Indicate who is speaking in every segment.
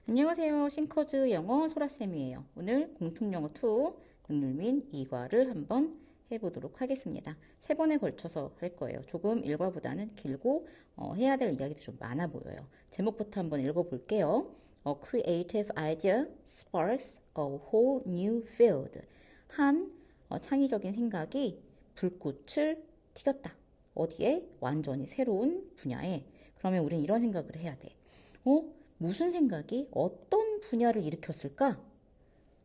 Speaker 1: 안녕하세요. 싱커즈 영어 소라쌤이에요. 오늘 공통영어 2 눈물민 2과를 한번 해보도록 하겠습니다. 3번에 걸쳐서 할 거예요. 조금 1과보다는 길고 해야 될 이야기도 좀 많아 보여요. 제목부터 한번 읽어볼게요. A creative idea sparks a whole new field. 한 창의적인 생각이 불꽃을 튀겼다. 어디에? 완전히 새로운 분야에. 그러면 우린 이런 생각을 해야 돼. 무슨 생각이 어떤 분야를 일으켰을까?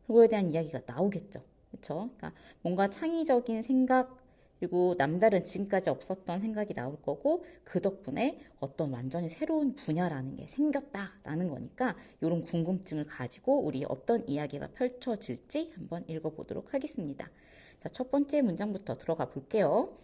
Speaker 1: 그거에 대한 이야기가 나오겠죠. 그렇죠? 그러니까 뭔가 창의적인 생각 그리고 남다른 지금까지 없었던 생각이 나올 거고 그 덕분에 어떤 완전히 새로운 분야라는 게 생겼다라는 거니까 이런 궁금증을 가지고 우리 어떤 이야기가 펼쳐질지 한번 읽어보도록 하겠습니다. 자, 첫 번째 문장부터 들어가 볼게요.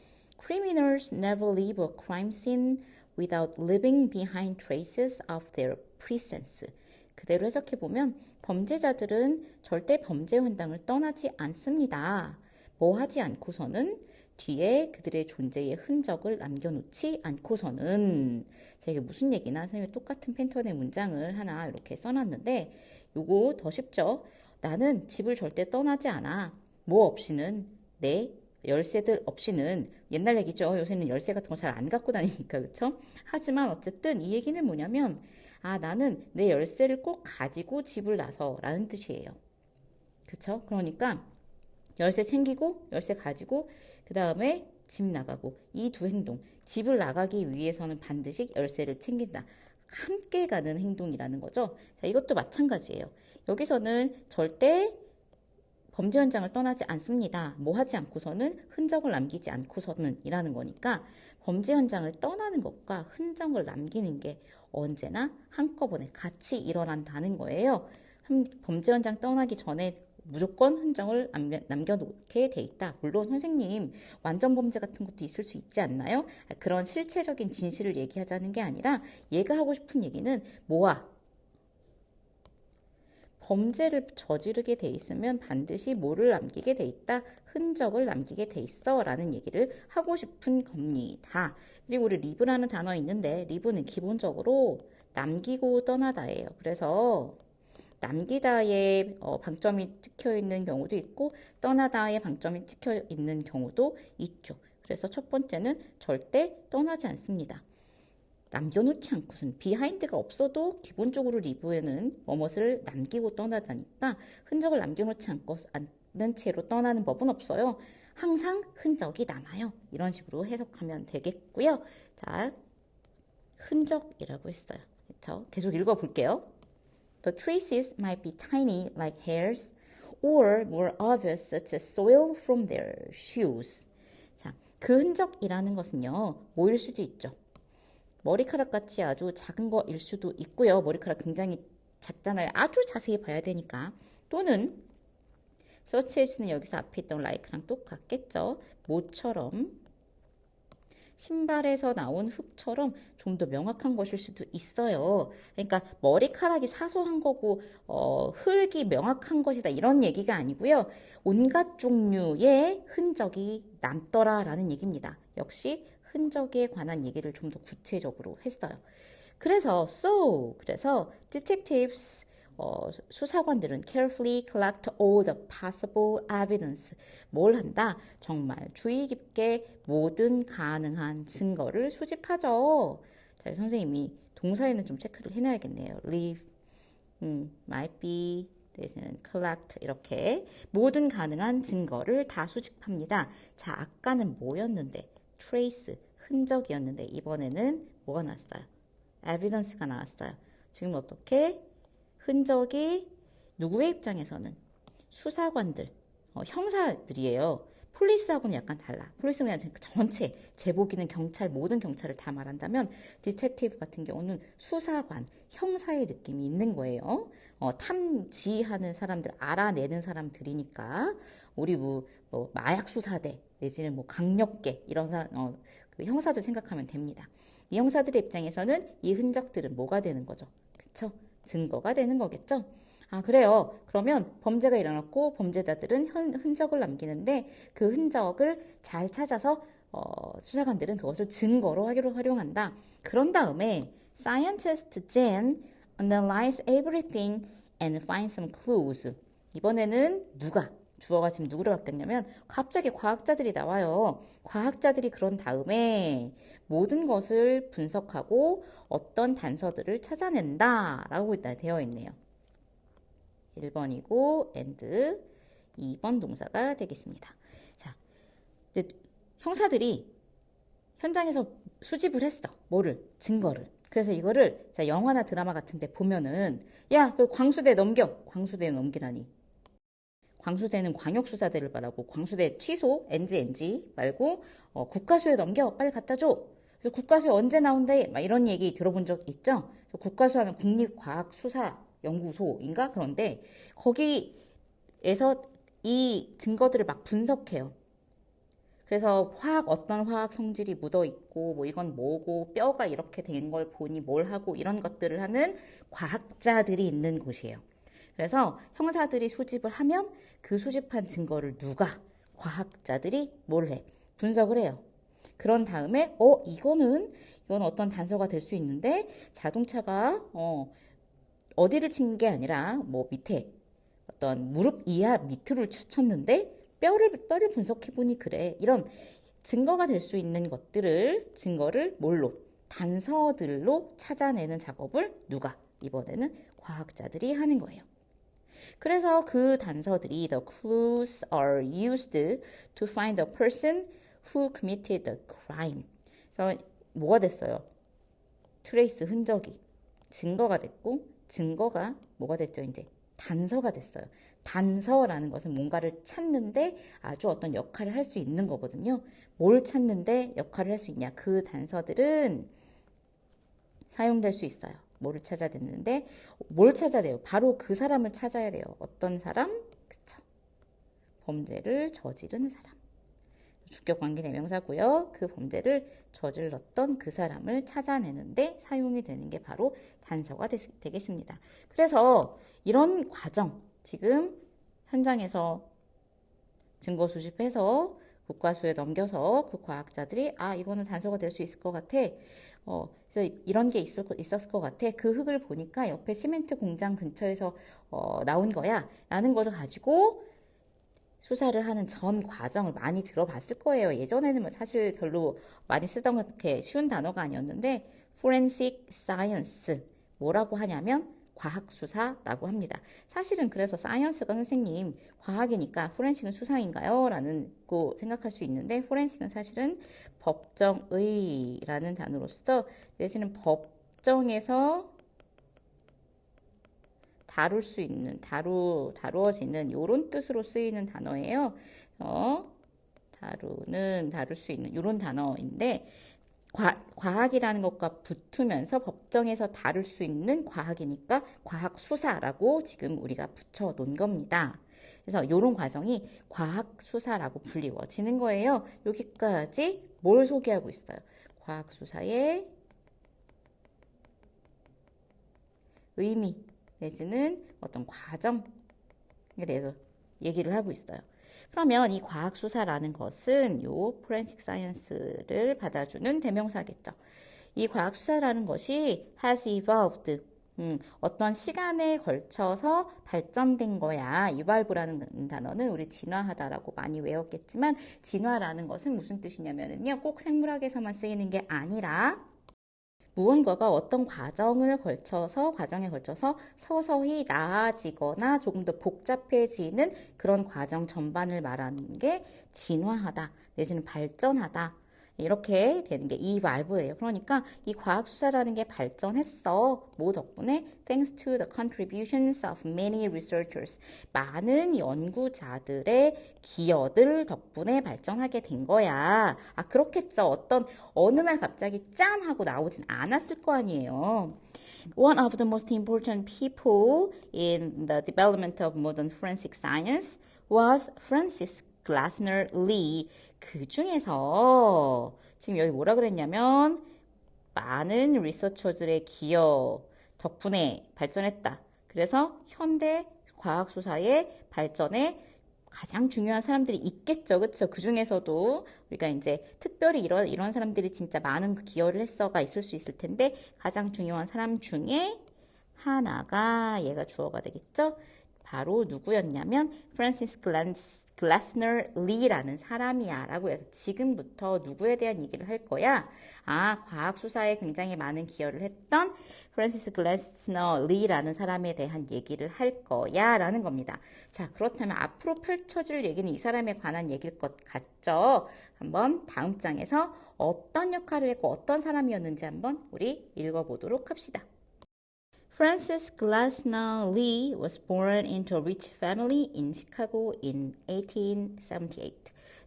Speaker 1: Criminals never leave a crime scene without leaving behind traces of their presence. 그대로 해석해보면 범죄자들은 절대 범죄 현장을 떠나지 않습니다. 뭐 하지 않고서는 뒤에 그들의 존재의 흔적을 남겨놓지 않고서는. 자, 이게 무슨 얘기나 선생님이 똑같은 패턴의 문장을 하나 이렇게 써놨는데 요거 더 쉽죠? 나는 집을 절대 떠나지 않아. 뭐 없이는 내 열쇠들 없이는 옛날 얘기죠. 요새는 열쇠 같은 거 잘 안 갖고 다니니까 그렇죠? 하지만 어쨌든 이 얘기는 뭐냐면 나는 내 열쇠를 꼭 가지고 집을 나서 라는 뜻이에요. 그렇죠? 그러니까 열쇠 챙기고 열쇠 가지고 그 다음에 집 나가고 이 두 행동 집을 나가기 위해서는 반드시 열쇠를 챙긴다. 함께 가는 행동이라는 거죠. 자, 이것도 마찬가지예요. 여기서는 절대 범죄 현장을 떠나지 않습니다. 뭐 하지 않고서는 흔적을 남기지 않고서는 이라는 거니까 범죄 현장을 떠나는 것과 흔적을 남기는 게 언제나 한꺼번에 같이 일어난다는 거예요. 범죄 현장 떠나기 전에 무조건 흔적을 남겨놓게 돼 있다. 물론 선생님 완전 범죄 같은 것도 있을 수 있지 않나요? 그런 실체적인 진실을 얘기하자는 게 아니라 얘가 하고 싶은 얘기는 범죄를 저지르게 돼 있으면 반드시 뭐를 남기게 돼 있다? 흔적을 남기게 돼 있어 라는 얘기를 하고 싶은 겁니다. 그리고 우리 리브라는 단어 있는데 리브는 기본적으로 남기고 떠나다예요. 그래서 남기다에 방점이 찍혀 있는 경우도 있고 떠나다에 방점이 찍혀 있는 경우도 있죠. 그래서 첫 번째는 절대 떠나지 않습니다. 남겨놓지 않고선 비하인드가 없어도 기본적으로 리뷰에는 뭐뭇을 남기고 떠나다니까 흔적을 남겨놓지 않는 채로 떠나는 법은 없어요. 항상 흔적이 남아요. 이런 식으로 해석하면 되겠고요. 자, 흔적이라고 했어요. 그렇죠? 계속 읽어볼게요. The traces might be tiny like hairs or more obvious such as soil from their shoes. 자, 그 흔적이라는 것은요. 뭐일 수도 있죠. 머리카락 같이 아주 작은 거일 수도 있고요. 머리카락 굉장히 작잖아요. 아주 자세히 봐야 되니까. 또는 such as는 여기서 앞에 있던 like랑 똑같겠죠. 모처럼 신발에서 나온 흙처럼 좀 더 명확한 것일 수도 있어요. 그러니까 머리카락이 사소한 거고 흙이 명확한 것이다 이런 얘기가 아니고요. 온갖 종류의 흔적이 남더라라는 얘기입니다. 역시 흔적에 관한 얘기를 좀 더 구체적으로 했어요. 그래서 detectives 수사관들은 carefully collect all the possible evidence. 뭘 한다? 정말 주의 깊게 모든 가능한 증거를 수집하죠. 자, 선생님이 동사에는 좀 체크를 해놔야겠네요. leave, might be, 대신 collect 이렇게 모든 가능한 증거를 다 수집합니다. 자, 아까는 뭐였는데? trace, 흔적이었는데 이번에는 뭐가 나왔어요? evidence가 나왔어요. 지금 어떻게? 흔적이 누구의 입장에서는 수사관들, 형사들이에요. 폴리스하고는 약간 달라. 폴리스는 그냥 전체, 제복이는 경찰, 모든 경찰을 다 말한다면 디텍티브 같은 경우는 수사관, 형사의 느낌이 있는 거예요. 탐지하는 사람들, 알아내는 사람들이니까 우리 마약 수사대 내지는 강력계 이런 그 형사들 생각하면 됩니다. 이 형사들의 입장에서는 이 흔적들은 뭐가 되는 거죠? 그쵸? 증거가 되는 거겠죠? 그래요. 그러면 범죄가 일어났고 범죄자들은 흔적을 남기는데 그 흔적을 잘 찾아서 수사관들은 그것을 증거로 활용한다. 그런 다음에 Scientist Jen analyze everything and find some clues. 이번에는 누가? 주어가 지금 누구를 바뀌었냐면 갑자기 과학자들이 나와요. 과학자들이 그런 다음에 모든 것을 분석하고 어떤 단서들을 찾아낸다 라고 되어 있네요. 1번이고 and 2번 동사가 되겠습니다. 자, 형사들이 현장에서 수집을 했어. 뭐를? 증거를. 그래서 이거를 자, 영화나 드라마 같은 데 보면은 야, 그 광수대 넘겨. 광수대 넘기라니. 광수대는 광역수사대를 말하고 광수대 취소, NG 말고 국가수에 넘겨. 빨리 갖다 줘. 그래서 국가수에 언제 나온대? 막 이런 얘기 들어본 적 있죠? 국가수 하면 국립과학수사연구소인가? 그런데 거기에서 이 증거들을 막 분석해요. 그래서 어떤 화학 성질이 묻어 있고, 뭐 이건 뭐고, 뼈가 이렇게 된 걸 보니 뭘 하고, 이런 것들을 하는 과학자들이 있는 곳이에요. 그래서 형사들이 수집을 하면 그 수집한 증거를 누가? 과학자들이 뭘 해? 분석을 해요. 그런 다음에, 이건 어떤 단서가 될 수 있는데, 자동차가, 어디를 친 게 아니라, 뭐 밑에, 어떤 무릎 이하 밑으로 쳤는데, 뼈를 분석해보니 그래. 이런 증거가 될 수 있는 증거를 뭘로? 단서들로 찾아내는 작업을 누가? 이번에는 과학자들이 하는 거예요. 그래서 그 단서들이 the clues are used to find the person who committed the crime. 그래서 뭐가 됐어요? 트레이스 흔적이 증거가 됐고 증거가 뭐가 됐죠? 이제 단서가 됐어요. 단서라는 것은 뭔가를 찾는데 아주 어떤 역할을 할 수 있는 거거든요. 뭘 찾는데 역할을 할 수 있냐? 그 단서들은 사용될 수 있어요. 뭐를 찾아야 되는데 뭘 찾아야 돼요? 바로 그 사람을 찾아야 돼요. 어떤 사람? 그쵸? 범죄를 저지른 사람. 주격관계 대명사고요. 그 범죄를 저질렀던 그 사람을 찾아내는데 사용이 되는 게 바로 단서가 되겠습니다. 그래서 이런 과정, 지금 현장에서 증거 수집해서 국과수에 넘겨서 그 과학자들이 이거는 단서가 될 수 있을 것 같아. 그래서 이런 게 있었을 것 같아. 그 흙을 보니까 옆에 시멘트 공장 근처에서 나온 거야. 라는 거를 가지고 수사를 하는 전 과정을 많이 들어봤을 거예요. 예전에는 사실 별로 많이 쓰던 그렇게 쉬운 단어가 아니었는데 forensic science 뭐라고 하냐면 과학수사라고 합니다. 사실은 그래서 사이언스가 선생님 과학이니까 포렌식은 수사인가요? 라는 거 생각할 수 있는데 포렌식은 사실은 법정의라는 단어로서 내지는 법정에서 다루어지는 이런 뜻으로 쓰이는 단어예요. 다룰 수 있는 이런 단어인데 과학이라는 것과 붙으면서 법정에서 다룰 수 있는 과학이니까 과학수사라고 지금 우리가 붙여 놓은 겁니다. 그래서 이런 과정이 과학수사라고 불리워지는 거예요. 여기까지 뭘 소개하고 있어요? 과학수사의 의미 내지는 어떤 과정에 대해서 얘기를 하고 있어요. 그러면 이 과학수사라는 것은 요 forensic science를 받아주는 대명사겠죠. 이 과학수사라는 것이 has evolved. 어떤 시간에 걸쳐서 발전된 거야. evolve라는 단어는 우리 진화하다라고 많이 외웠겠지만 진화라는 것은 무슨 뜻이냐면요. 꼭 생물학에서만 쓰이는 게 아니라 무언가가 어떤 과정에 걸쳐서 서서히 나아지거나 조금 더 복잡해지는 그런 과정 전반을 말하는 게 진화하다 내지는 발전하다 이렇게 되는 게 이 valve예요. 그러니까 이 과학수사라는 게 발전했어. 뭐 덕분에? Thanks to the contributions of many researchers. 많은 연구자들의 기여들 덕분에 발전하게 된 거야. 그렇겠죠. 어느 날 갑자기 짠 하고 나오진 않았을 거 아니에요. One of the most important people in the development of modern forensic science was Francis Glasner Lee. 그 중에서 지금 여기 뭐라 그랬냐면 많은 리서처들의 기여 덕분에 발전했다. 그래서 현대 과학수사의 발전에 가장 중요한 사람들이 있겠죠. 그렇죠? 그 중에서도 우리가 이제 특별히 이런 사람들이 진짜 많은 기여를 했어가 있을 수 있을 텐데 가장 중요한 사람 중에 하나가 얘가 주어가 되겠죠? 바로 누구였냐면 프란시스 글래스너 리라는 사람이야 라고 해서 지금부터 누구에 대한 얘기를 할 거야? 아, 과학 수사에 굉장히 많은 기여를 했던 프란시스 글래스너 리라는 사람에 대한 얘기를 할 거야 라는 겁니다. 자, 그렇다면 앞으로 펼쳐질 얘기는 이 사람에 관한 얘기일 것 같죠? 한번 다음 장에서 어떤 역할을 했고 어떤 사람이었는지 한번 우리 읽어보도록 합시다. Francis Glasnow Lee was born into a rich family in Chicago in 1878.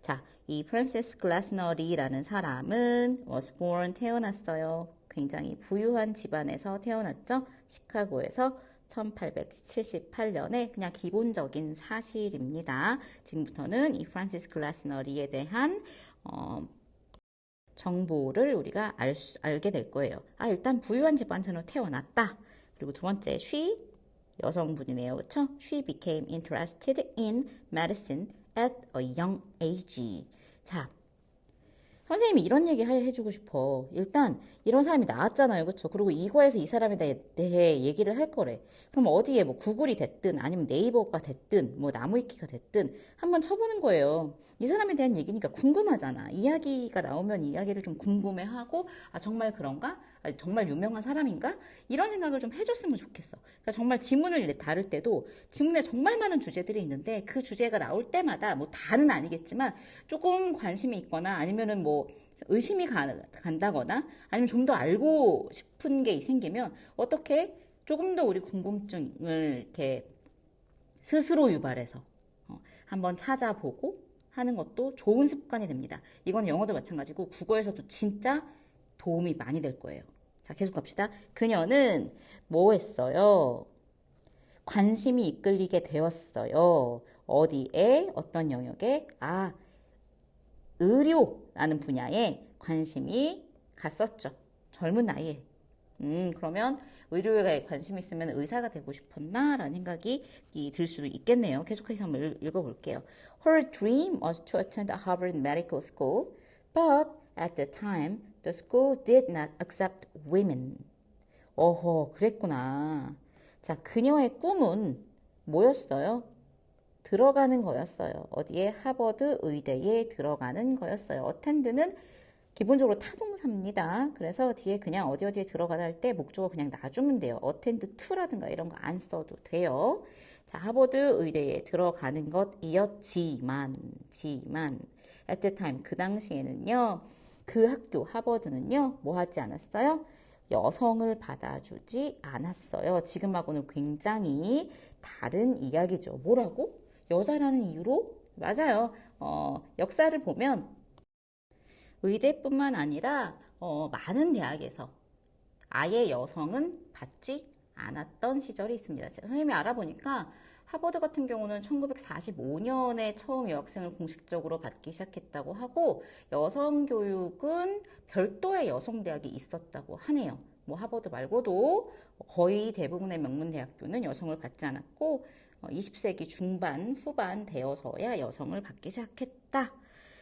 Speaker 1: 자, 이 프란시스 글래스너 리라는 사람은 was born 태어났어요. 굉장히 부유한 집안에서 태어났죠. 시카고에서 1878년에 그냥 기본적인 사실입니다. 지금부터는 이 프란시스 글래스너 리에 대한 정보를 우리가 알게 될 거예요. 아, 일단 부유한 집안에서 태어났다. 그리고 두 번째, she, 여성분이네요. 그쵸? She became interested in medicine at a young age. 자, 선생님이 이런 얘기 해주고 싶어. 일단 이런 사람이 나왔잖아요. 그쵸? 그리고 이거에서 이 사람에 대해 얘기를 할 거래. 그럼 어디에 뭐 구글이 됐든 아니면 네이버가 됐든 뭐 나무위키가 됐든 한번 쳐보는 거예요. 이 사람에 대한 얘기니까 궁금하잖아. 이야기가 나오면 이야기를 좀 궁금해하고 아 정말 그런가? 아, 정말 유명한 사람인가? 이런 생각을 좀 해줬으면 좋겠어. 그러니까 정말 지문을 다룰 때도 지문에 정말 많은 주제들이 있는데 그 주제가 나올 때마다 뭐 다는 아니겠지만 조금 관심이 있거나 아니면은 뭐 의심이 간다거나 아니면 좀 더 알고 싶은 게 생기면 어떻게 조금 더 우리 궁금증을 이렇게 스스로 유발해서 한번 찾아보고 하는 것도 좋은 습관이 됩니다. 이건 영어도 마찬가지고 국어에서도 진짜 도움이 많이 될 거예요. 자, 계속 갑시다. 그녀는 뭐 했어요? 관심이 이끌리게 되었어요. 어디에? 어떤 영역에? 아, 의료라는 분야에 관심이 갔었죠. 젊은 나이에. 그러면 의료에 관심 있으면 의사가 되고 싶었나? 라는 생각이 들 수도 있겠네요. 계속해서 한번 읽어볼게요. Her dream was to attend a Harvard Medical School, but at the time, the school did not accept women. 어허, 그랬구나. 자, 그녀의 꿈은 뭐였어요? 들어가는 거였어요. 어디에? 하버드 의대에 들어가는 거였어요. 어텐드는 기본적으로 타동사입니다. 그래서 뒤에 그냥 어디에 들어가다 할 때 목적어 그냥 놔주면 돼요. attend to라든가 이런 거 안 써도 돼요. 자, 하버드 의대에 들어가는 것이었지만 at the time 그 당시에는요. 그 학교 하버드는요. 뭐 하지 않았어요? 여성을 받아주지 않았어요. 지금하고는 굉장히 다른 이야기죠. 뭐라고? 여자라는 이유로? 맞아요. 역사를 보면 의대뿐만 아니라 많은 대학에서 아예 여성은 받지 않았던 시절이 있습니다. 선생님이 알아보니까 하버드 같은 경우는 1945년에 처음 여학생을 공식적으로 받기 시작했다고 하고 여성 교육은 별도의 여성 대학이 있었다고 하네요. 뭐 하버드 말고도 거의 대부분의 명문 대학교는 여성을 받지 않았고 20세기 중반 후반 되어서야 여성을 받기 시작했다.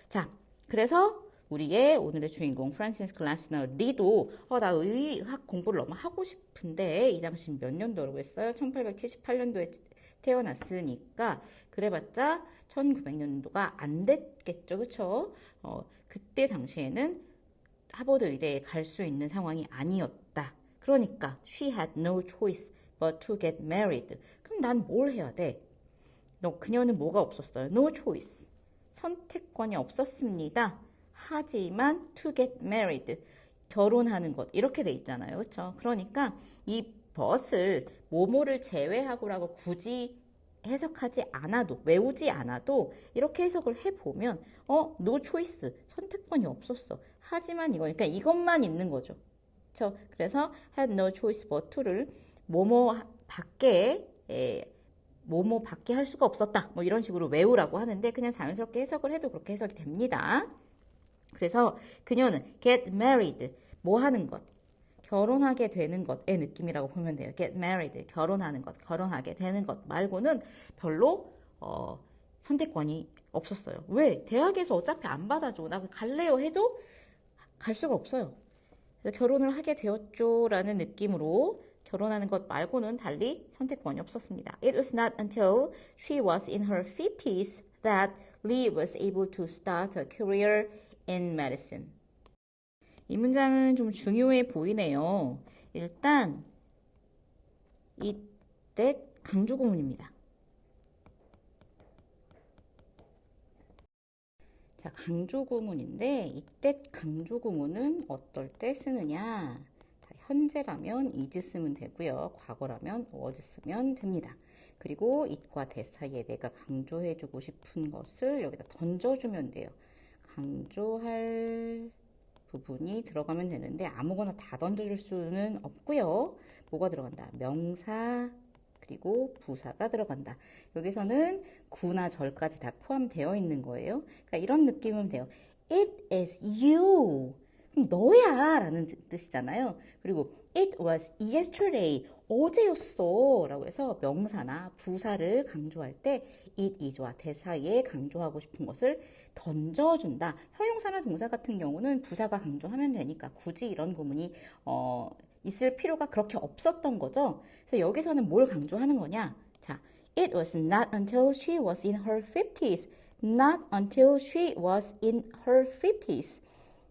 Speaker 1: 자, 그래서 우리의 오늘의 주인공 프란시스 글래스너 리도 나 의학 공부를 너무 하고 싶은데 이 당시 몇 년도라고 했어요? 1878년도에 태어났으니까 그래봤자 1900년도가 안 됐겠죠. 그쵸? 그때 당시에는 하버드 의대에 갈 수 있는 상황이 아니었다. 그러니까 she had no choice but to get married. 그럼 난 뭘 해야 돼? 그녀는 뭐가 없었어요? No choice. 선택권이 없었습니다. 하지만 to get married. 결혼하는 것. 이렇게 돼 있잖아요. 그렇죠? 그러니까 이 but을 뭐뭐를 제외하고라고 굳이 해석하지 않아도 외우지 않아도 이렇게 해석을 해보면 no choice. 선택권이 없었어. 하지만 이거니까 이것만 있는 거죠. 그렇죠? 그래서 had no choice but to를 뭐뭐 밖에 할 수가 없었다. 뭐 이런 식으로 외우라고 하는데 그냥 자연스럽게 해석을 해도 그렇게 해석이 됩니다. 그래서 그녀는 get married, 뭐 하는 것, 결혼하게 되는 것의 느낌이라고 보면 돼요. get married, 결혼하는 것, 결혼하게 되는 것 말고는 별로 선택권이 없었어요. 왜? 대학에서 어차피 안 받아줘. 나 갈래요 해도 갈 수가 없어요. 그래서 결혼을 하게 되었죠 라는 느낌으로 결혼하는 것 말고는 달리 선택권이 없었습니다. It was not until she was in her 50s that Lee was able to start a career in medicine. 이 문장은 좀 중요해 보이네요. 일단 이때 강조 구문입니다. 자, 강조 구문인데 이때 강조 구문은 어떨 때 쓰느냐? 자, 현재라면 is 쓰면 되고요. 과거라면 was 쓰면 됩니다. 그리고 it과 that 사이에 내가 강조해주고 싶은 것을 여기다 던져주면 돼요. 강조할 부분이 들어가면 되는데 아무거나 다 던져줄 수는 없고요. 뭐가 들어간다? 명사 그리고 부사가 들어간다. 여기서는 구나 절까지 다 포함되어 있는 거예요. 그러니까 이런 느낌은 돼요. It is you. 너야 라는 뜻이잖아요. 그리고 it was yesterday. 어제였어 라고 해서 명사나 부사를 강조할 때 it is와 that 사이에 강조하고 싶은 것을 던져준다. 형용사나 동사 같은 경우는 부사가 강조하면 되니까 굳이 이런 구문이 있을 필요가 그렇게 없었던 거죠. 그래서 여기서는 뭘 강조하는 거냐? 자, it was not until she was in her 50s. Not until she was in her 50s.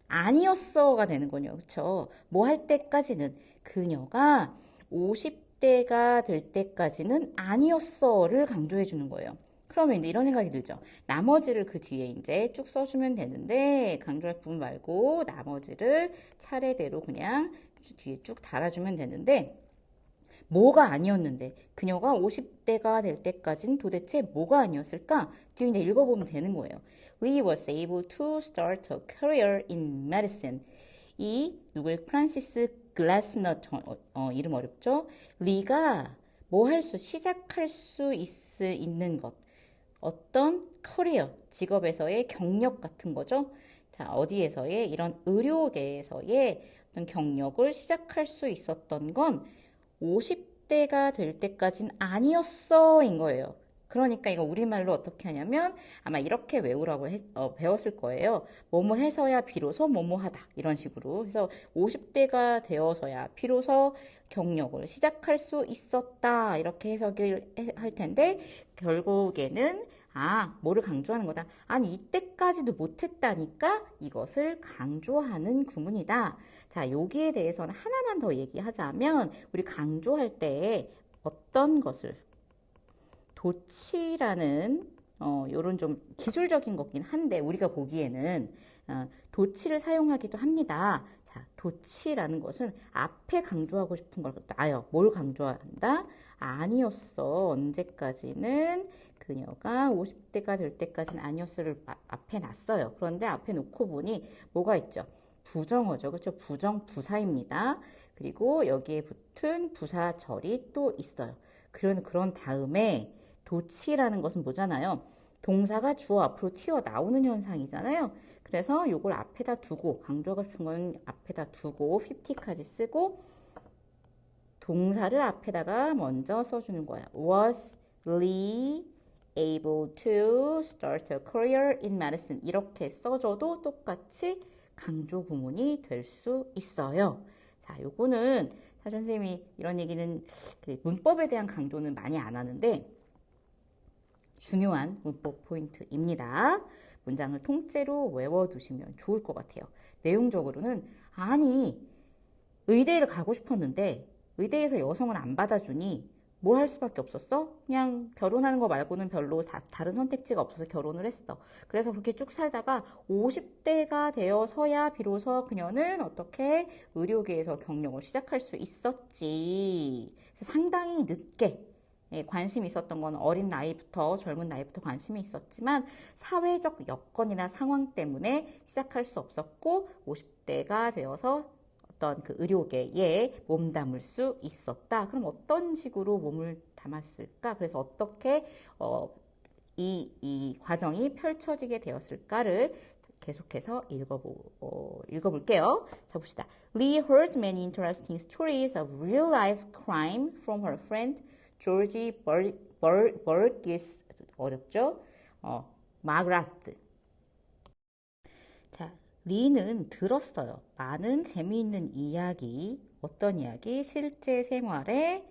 Speaker 1: 아니었어가 되는 거죠. 그렇죠? 뭐 할 때까지는 그녀가 50대가 될 때까지는 아니었어를 강조해 주는 거예요. 그러면 이제 이런 생각이 들죠. 나머지를 그 뒤에 이제 쭉 써주면 되는데 강조할 부분 말고 나머지를 차례대로 그냥 뒤에 쭉 달아주면 되는데 뭐가 아니었는데 그녀가 50대가 될 때까지는 도대체 뭐가 아니었을까? 뒤에 이제 읽어보면 되는 거예요. Lee was able to start a career in medicine. 이 누구의 프란시스 글래스너 이름 어렵죠? 리가 뭐 할 수 시작할 수 있는 것 어떤 커리어 직업에서의 경력 같은 거죠. 자 어디에서의 이런 의료계에서의 어떤 경력을 시작할 수 있었던 건 50대가 될 때까진 아니었어인 거예요. 그러니까 이거 우리말로 어떻게 하냐면 아마 이렇게 외우라고 배웠을 거예요. 뭐뭐 해서야 비로소 뭐뭐 하다 이런 식으로. 그래서 50대가 되어서야 비로소 경력을 시작할 수 있었다 이렇게 해석을 할 텐데 결국에는 뭐를 강조하는 거다. 아니 이때까지도 못했다니까 이것을 강조하는 구문이다. 자 여기에 대해서는 하나만 더 얘기하자면 우리 강조할 때 어떤 것을 도치라는 요런 좀 기술적인 거긴 한데 우리가 보기에는 도치를 사용하기도 합니다. 자, 도치라는 것은 앞에 강조하고 싶은 걸 놔요. 뭘 강조한다? 아니었어. 언제까지는 그녀가 50대가 될 때까지는 아니었어를 앞에 놨어요. 그런데 앞에 놓고 보니 뭐가 있죠? 부정어죠. 그렇죠? 부정 부사입니다. 그리고 여기에 붙은 부사절이 또 있어요. 그런 다음에 도치라는 것은 뭐잖아요. 동사가 주어 앞으로 튀어나오는 현상이잖아요. 그래서 이걸 앞에다 두고 강조하고 싶은 건 앞에다 두고 50까지 쓰고 동사를 앞에다가 먼저 써주는 거야. Was Lee able to start a career in medicine? 이렇게 써줘도 똑같이 강조 구문이 될 수 있어요. 자, 요거는 사실 선생님이 이런 얘기는 문법에 대한 강조는 많이 안 하는데 중요한 문법 포인트입니다. 문장을 통째로 외워두시면 좋을 것 같아요. 내용적으로는 아니 의대를 가고 싶었는데 의대에서 여성은 안 받아주니 뭘 할 수밖에 없었어? 그냥 결혼하는 거 말고는 별로 다른 선택지가 없어서 결혼을 했어. 그래서 그렇게 쭉 살다가 50대가 되어서야 비로소 그녀는 어떻게 의료계에서 경력을 시작할 수 있었지. 그래서 상당히 늦게 관심이 있었던 건 어린 나이부터 젊은 나이부터 관심이 있었지만 사회적 여건이나 상황 때문에 시작할 수 없었고 50대가 되어서 어떤 그 의료계에 몸담을 수 있었다. 그럼 어떤 식으로 몸을 담았을까? 그래서 어떻게 이 과정이 펼쳐지게 되었을까를 계속해서 읽어볼게요. 자, 봅시다. Lee heard many interesting stories of real-life crime from her friend Georgie Burgess 어렵죠? 마그라트. 자, 리는 들었어요. 많은 재미있는 이야기 어떤 이야기? 실제 생활에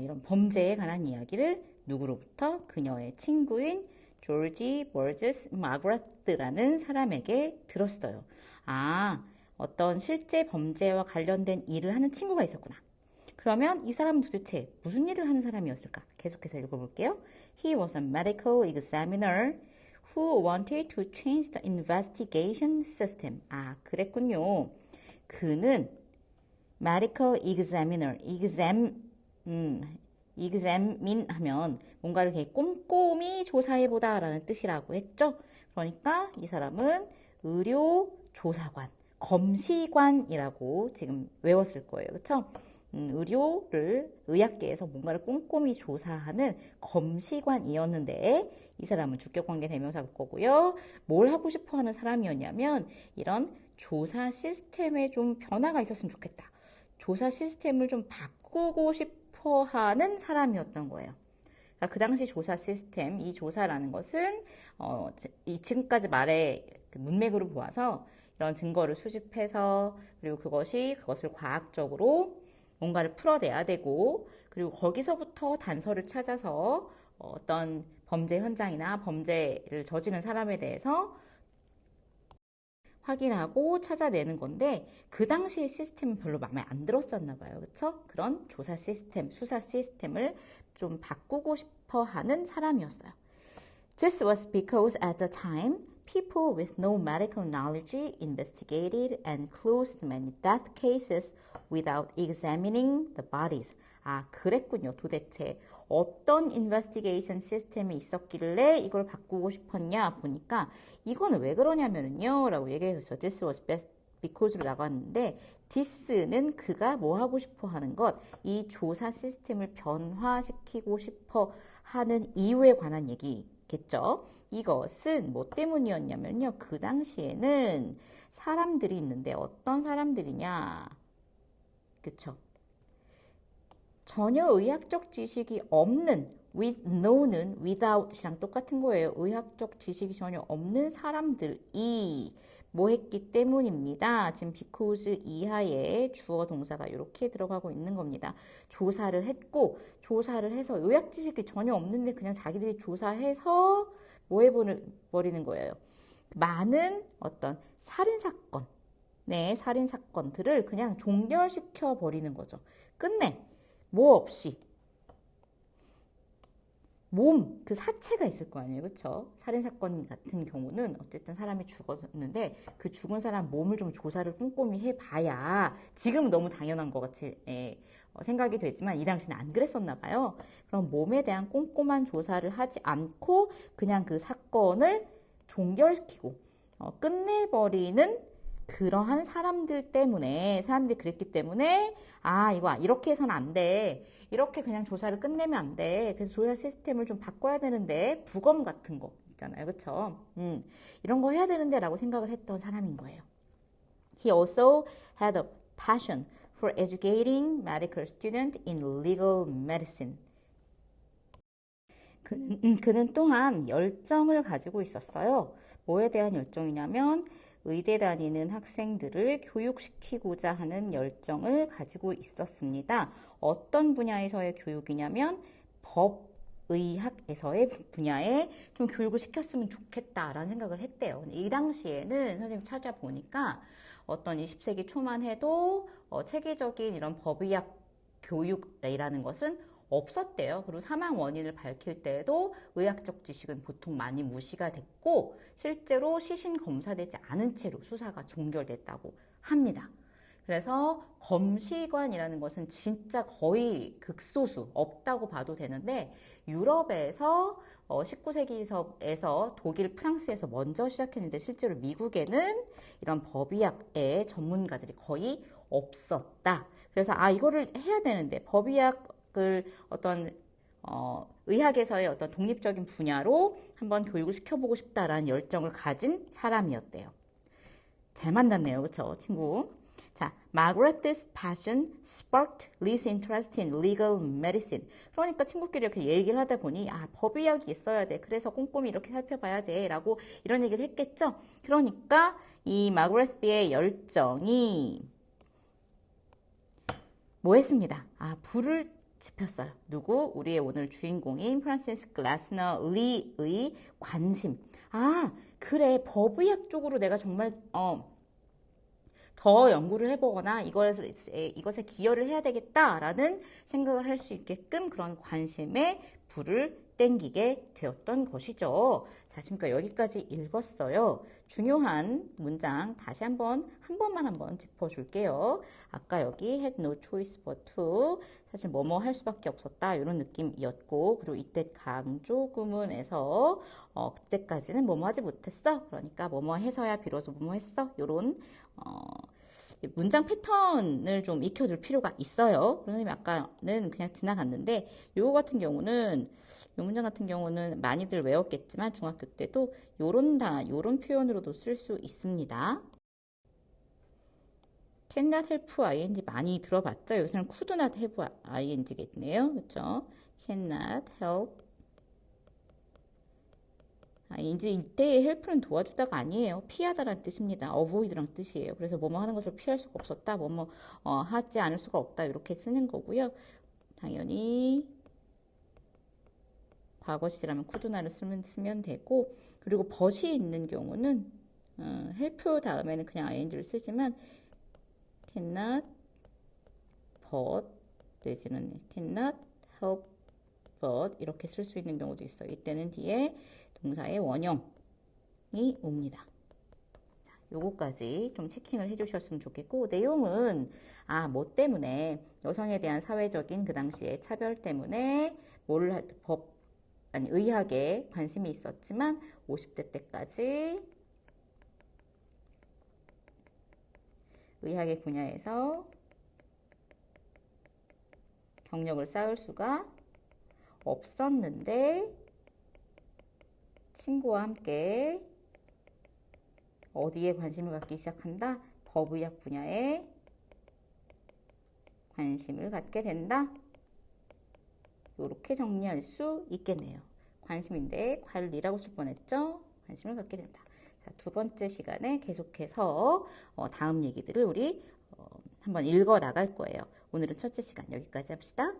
Speaker 1: 이런 범죄에 관한 이야기를 누구로부터? 그녀의 친구인 조지 버지스 마그라트라는 사람에게 들었어요. 아, 어떤 실제 범죄와 관련된 일을 하는 친구가 있었구나. 그러면 이 사람은 도대체 무슨 일을 하는 사람이었을까? 계속해서 읽어볼게요. He was a medical examiner who wanted to change the investigation system. 아, 그랬군요. 그는 medical examiner, examine 하면 뭔가를 이렇게 꼼꼼히 조사해보다 라는 뜻이라고 했죠. 그러니까 이 사람은 의료 조사관, 검시관이라고 지금 외웠을 거예요. 그렇죠? 의학계에서 뭔가를 꼼꼼히 조사하는 검시관이었는데 이 사람은 주격관계 대명사일 거고요. 뭘 하고 싶어 하는 사람이었냐면 이런 조사 시스템에 좀 변화가 있었으면 좋겠다. 조사 시스템을 좀 바꾸고 싶어 하는 사람이었던 거예요. 그러니까 그 당시 조사 시스템, 이 조사라는 것은 이 지금까지 말의 문맥으로 보아서 이런 증거를 수집해서 그리고 그것을 과학적으로 뭔가를 풀어내야 되고 그리고 거기서부터 단서를 찾아서 어떤 범죄 현장이나 범죄를 저지른 사람에 대해서 확인하고 찾아내는 건데 그 당시의 시스템은 별로 마음에 안 들었었나 봐요. 그렇죠? 그런 조사 시스템, 수사 시스템을 좀 바꾸고 싶어 하는 사람이었어요. This was because at the time people with no medical knowledge investigated and closed many death cases without examining the bodies. 아, 그랬군요. 도대체 어떤 인베스티게이션 시스템이 있었길래 이걸 바꾸고 싶었냐 보니까 이거는 왜 그러냐면요 라고 얘기해줬어요. This was best because로 나갔는데 this는 그가 뭐 하고 싶어 하는 것, 이 조사 시스템을 변화시키고 싶어 하는 이유에 관한 얘기겠죠. 이것은 뭐 때문이었냐면요. 그 당시에는 사람들이 있는데 어떤 사람들이냐. 그쵸? 전혀 의학적 지식이 없는 with no는 without이랑 똑같은 거예요. 의학적 지식이 전혀 없는 사람들이 뭐 했기 때문입니다. 지금 because 이하에 주어 동사가 이렇게 들어가고 있는 겁니다. 조사를 했고 조사를 해서 의학 지식이 전혀 없는데 그냥 자기들이 조사해서 뭐 해버리는 거예요. 많은 어떤 살인사건, 살인사건들을 그냥 종결시켜 버리는 거죠. 끝내. 뭐 없이 그 사체가 있을 거 아니에요. 그렇죠? 살인사건 같은 경우는 어쨌든 사람이 죽었는데 그 죽은 사람 몸을 좀 조사를 꼼꼼히 해봐야 지금은 너무 당연한 것 같이 생각이 되지만 이 당시는 안 그랬었나 봐요. 그럼 몸에 대한 꼼꼼한 조사를 하지 않고 그냥 그 사건을 종결시키고 끝내버리는 그러한 사람들이 그랬기 때문에 이거 이렇게 해서는 안 돼. 이렇게 그냥 조사를 끝내면 안 돼. 그래서 조사 시스템을 좀 바꿔야 되는데 부검 같은 거 있잖아요. 그렇죠? 이런 거 해야 되는데 라고 생각을 했던 사람인 거예요. He also had a passion for educating medical students in legal medicine. 그는 또한 열정을 가지고 있었어요. 뭐에 대한 열정이냐면 의대 다니는 학생들을 교육시키고자 하는 열정을 가지고 있었습니다. 어떤 분야에서의 교육이냐면 법의학에서의 분야에 좀 교육을 시켰으면 좋겠다라는 생각을 했대요. 이 당시에는 선생님 찾아보니까 어떤 20세기 초만 해도 체계적인 이런 법의학 교육이라는 것은 없었대요. 그리고 사망 원인을 밝힐 때에도 의학적 지식은 보통 많이 무시가 됐고 실제로 시신 검사되지 않은 채로 수사가 종결됐다고 합니다. 그래서 검시관이라는 것은 진짜 거의 극소수 없다고 봐도 되는데 유럽에서 19세기에서 독일, 프랑스에서 먼저 시작했는데 실제로 미국에는 이런 법의학의 전문가들이 거의 없었다. 그래서 이거를 해야 되는데 법의학을 어떤 의학에서의 어떤 독립적인 분야로 한번 교육을 시켜보고 싶다라는 열정을 가진 사람이었대요. 잘 만났네요. 그쵸, 친구? 자, Margaret's passion sparked Lee's interest in legal medicine. 그러니까 친구끼리 이렇게 얘기를 하다 보니 법의학이 있어야 돼. 그래서 꼼꼼히 이렇게 살펴봐야 돼. 라고 이런 얘기를 했겠죠. 그러니까 이 마그레트의 열정이 뭐 했습니다. 불을 지폈어요. 누구? 우리의 오늘 주인공인 프란시스 글래스너 리의 관심. 그래. 법의학 쪽으로 내가 정말 더 연구를 해보거나 이것에 기여를 해야 되겠다라는 생각을 할 수 있게끔 그런 관심에 불을 땡기게 되었던 것이죠. 자, 지금까지 여기까지 읽었어요. 중요한 문장 다시 한 번만 짚어줄게요. 아까 여기 had no choice but to 사실 뭐뭐 할 수밖에 없었다 이런 느낌이었고, 그리고 이때 강조 구문에서 그때까지는 뭐뭐 하지 못했어. 그러니까 뭐뭐 해서야 비로소 뭐뭐 했어. 이런 문장 패턴을 좀 익혀둘 필요가 있어요. 선생님이 아까는 그냥 지나갔는데 이 문장 같은 경우는 많이들 외웠겠지만 중학교 때도 요런 표현으로도 쓸 수 있습니다. cannot help ing 많이 들어봤죠? 여기서는 could not have ing겠네요. 그렇죠? cannot help 이제 이때의 help는 도와주다가 아니에요. 피하다라는 뜻입니다. avoid란 뜻이에요. 그래서 뭐뭐 하는 것을 피할 수가 없었다. 뭐뭐 하지 않을 수가 없다. 이렇게 쓰는 거고요. 당연히 과거 시제라면 could not를 쓰면 되고, 그리고 but이 있는 경우는 help 다음에는 그냥 ing를 쓰지만 cannot but 내지는 cannot help but 이렇게 쓸 수 있는 경우도 있어요. 이때는 뒤에 동사의 원형이 옵니다. 자, 요거까지 좀 체킹을 해주셨으면 좋겠고, 내용은 뭐 때문에 여성에 대한 사회적인 그 당시의 차별 때문에 의학에 관심이 있었지만 50대 때까지 의학의 분야에서 경력을 쌓을 수가 없었는데 친구와 함께 어디에 관심을 갖기 시작한다? 법의학 분야에 관심을 갖게 된다. 이렇게 정리할 수 있겠네요. 관심인데 관리라고 쓸 뻔했죠? 관심을 갖게 된다. 자, 두 번째 시간에 계속해서 다음 얘기들을 우리 한번 읽어 나갈 거예요. 오늘은 첫째 시간 여기까지 합시다.